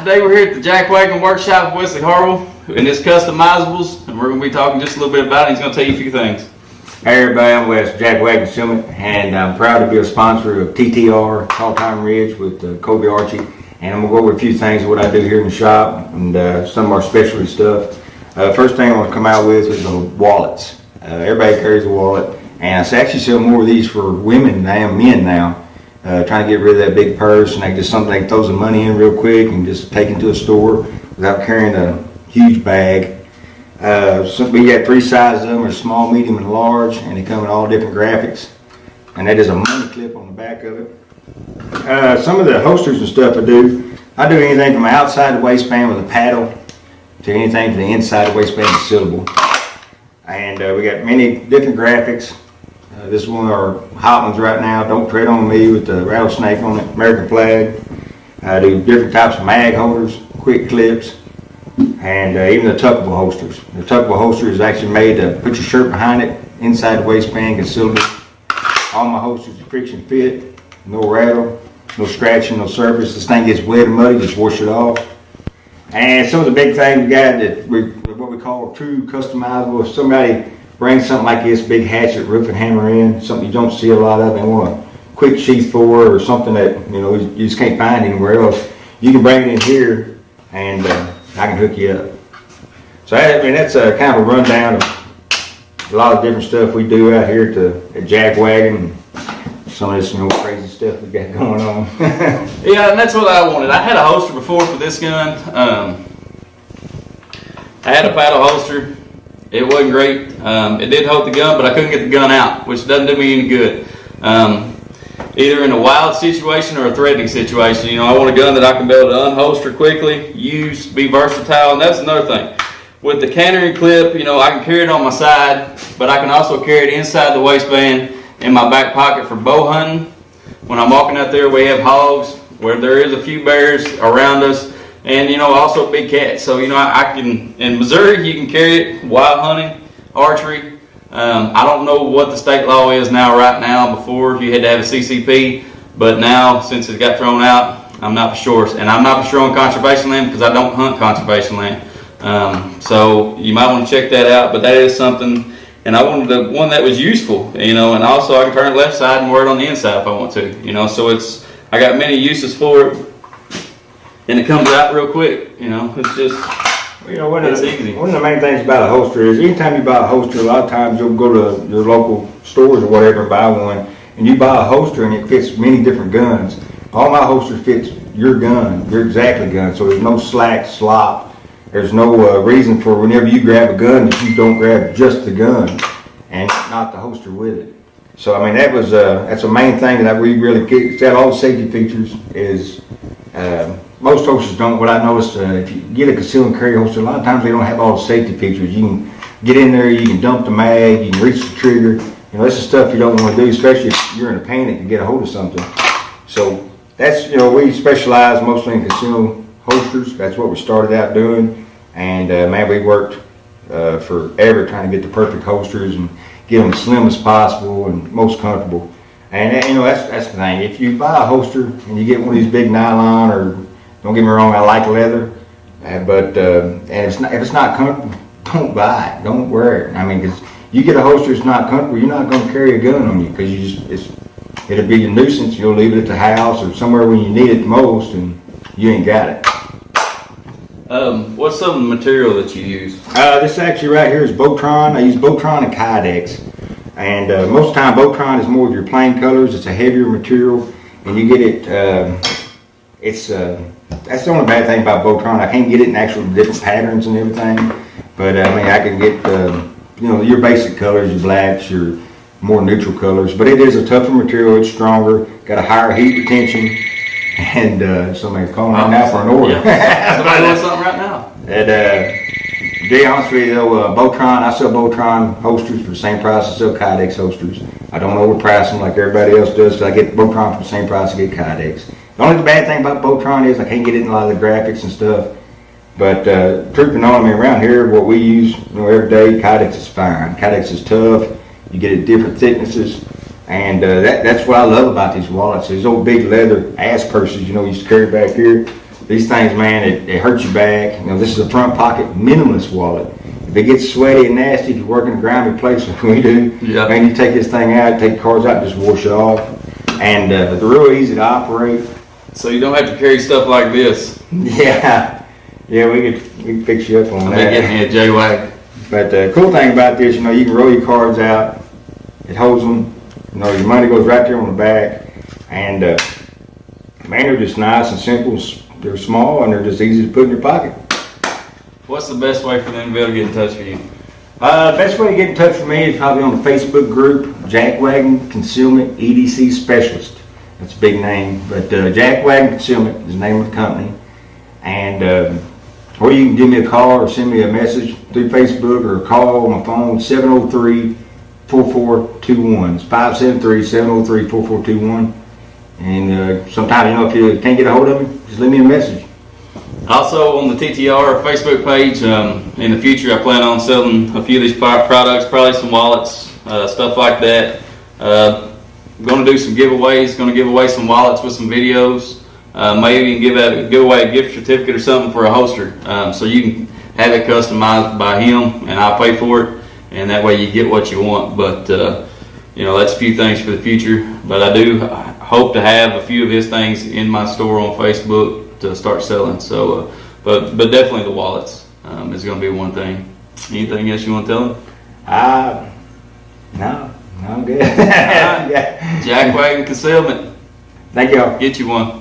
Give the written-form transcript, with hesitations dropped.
Today we're here at the Jackwagon workshop with Wesley Harwell, and it's customizables, and we're going to be talking just a little bit about it. He's going to tell you a few things. Hey everybody, I'm Wes, Jackwagon Concealment, and I'm proud to be a sponsor of TTR, Tall Time Ridge with Kobe Archie, and I'm going to go over a few things of what I do here in the shop and some of our specialty stuff. First thing I want to come out with is the wallets. Everybody carries a wallet, and I actually sell more of these for women than I am men now. Trying to get rid of that big purse and just something they can throw some money in real quick and just take into a store without carrying a huge bag. So we got three sizes of them: are small, medium, and large, and they come in all different graphics. And that is a money clip on the back of it. Some of the holsters and stuff I do anything from outside the waistband with a paddle to anything to the inside the waistband sealable. And we got many different graphics. This is one of our hot ones right now. Don't Tread on Me with the rattlesnake on it, American flag. I do different types of mag holders, quick clips, and even the tuckable holsters. The tuckable holster is actually made to put your shirt behind it, inside the waistband, concealable. All my holsters are friction fit, no rattle, no scratching, no surface. This thing gets wet and muddy, just wash it off. And some of the big things we got that what we call true customizable. If somebody brings something like this, big hatchet, roofing hammer in, something you don't see a lot of, and want a quick sheath for, or something that you just can't find anywhere else, you can bring it in here, and I can hook you up. So that's a kind of a rundown of a lot of different stuff we do out here at Jackwagon. Some of this crazy stuff we got going on. Yeah, and that's what I wanted. I had a holster before for this gun. I had a paddle holster. It wasn't great. It did hold the gun, but I couldn't get the gun out, which doesn't do me any good. Either in a wild situation or a threatening situation. I want a gun that I can be able to unholster quickly, use, be versatile, and that's another thing. With the cantering clip, I can carry it on my side, but I can also carry it inside the waistband in my back pocket for bow hunting. When I'm walking out there, we have hogs, where there is a few bears around us, and also big cats. So I can, in Missouri you can carry it wild hunting, archery. I don't know what the state law is right now. Before you had to have a CCP, but now since it got thrown out, I'm not for sure. And I'm not for sure on conservation land because I don't hunt conservation land. So you might want to check that out, but that is something. And I wanted one that was useful, and also I can turn it left side and wear it on the inside if I want to. So I got many uses for it. And it comes out real quick, it's just, it's easy. One of the main things about a holster is anytime you buy a holster, a lot of times you'll go to your local stores or whatever and buy one, and you buy a holster and it fits many different guns. All my holster fits your gun, your exact gun, so there's no slack, slop. There's no reason for whenever you grab a gun that you don't grab just the gun and not the holster with it. So that's a main thing that we really get. It's got all the safety features. Most holsters don't. What I noticed, if you get a conceal and carry holster, a lot of times they don't have all the safety features. You can get in there, you can dump the mag, you can reach the trigger. That's the stuff you don't want to do, especially if you're in a panic to get a hold of something. So that's, we specialize mostly in conceal holsters. That's what we started out doing, and we worked forever trying to get the perfect holsters and get them as slim as possible and most comfortable. And that's the thing. If you buy a holster and you get one of these big nylon, or don't get me wrong, I like leather, but if it's not comfortable, don't buy it. Don't wear it. Because you get a holster that's not comfortable, you're not going to carry a gun on you because it'll be a nuisance. You'll leave it at the house or somewhere when you need it the most, and you ain't got it. What's some of the material that you use? This actually right here is Botron. I use Botron and Kydex. And most of the time, Botron is more of your plain colors. It's a heavier material, and you get it. That's the only bad thing about Botron. I can't get it in actual different patterns and everything. But I can get your basic colors, your blacks, your more neutral colors. But it is a tougher material. It's stronger. Got a higher heat retention. And somebody's calling right now for an order. Yeah. Somebody wants something right now. And to be honest with you, Botron, I sell Botron holsters for the same price I sell Kydex holsters. I don't overprice them like everybody else does, because I get Botron for the same price I get Kydex. The only bad thing about Botron is I can't get it in a lot of the graphics and stuff. But truth be known, around here, what we use every day, Kydex is fine. Kydex is tough. You get it different thicknesses. And that's what I love about these wallets. These old big leather ass purses, you used to carry back here. these things, man, it hurts your back. You know, this is a front pocket Minimis wallet. If it gets sweaty and nasty, if you work in a grimy place like we do, Yeah. man, you take this thing out, take the cards out, just wash it off. And they're real easy to operate. So you don't have to carry stuff like this. Yeah, we can fix you up on I've that. been getting me a Jackwagon. But the cool thing about this, you know, you can roll your cards out. It holds them. You know, your money goes right there on the back. And man, they're just nice and simple. They're small and they're just easy to put in your pocket. What's the best way for them to be able to get in touch with you? Best way to get in touch with me is probably on the Facebook group, Jackwagon Concealment e.d.c Specialist. That's a big name, but Jackwagon Concealment is the name of the company. And or you can give me a call or send me a message through Facebook or call on my phone, 703-4421. It's 573-703-4421. And sometimes, you know, if you can't get a hold of me, just leave me a message. Also on the TTR Facebook page, in the future I plan on selling a few of these products, probably some wallets, stuff like that. Going to do some giveaways, going to give away some wallets with some videos. Maybe give away a gift certificate or something for a holster. So you can have it customized by him and I'll pay for it. And that way you get what you want. But, you know, that's a few things for the future. But I do hope to have a few of his things in my store on Facebook to start selling. So, but definitely the wallets is going to be one thing. Anything else you want to tell him? No, I'm good. Jackwagon Concealment. Thank y'all. Get you one.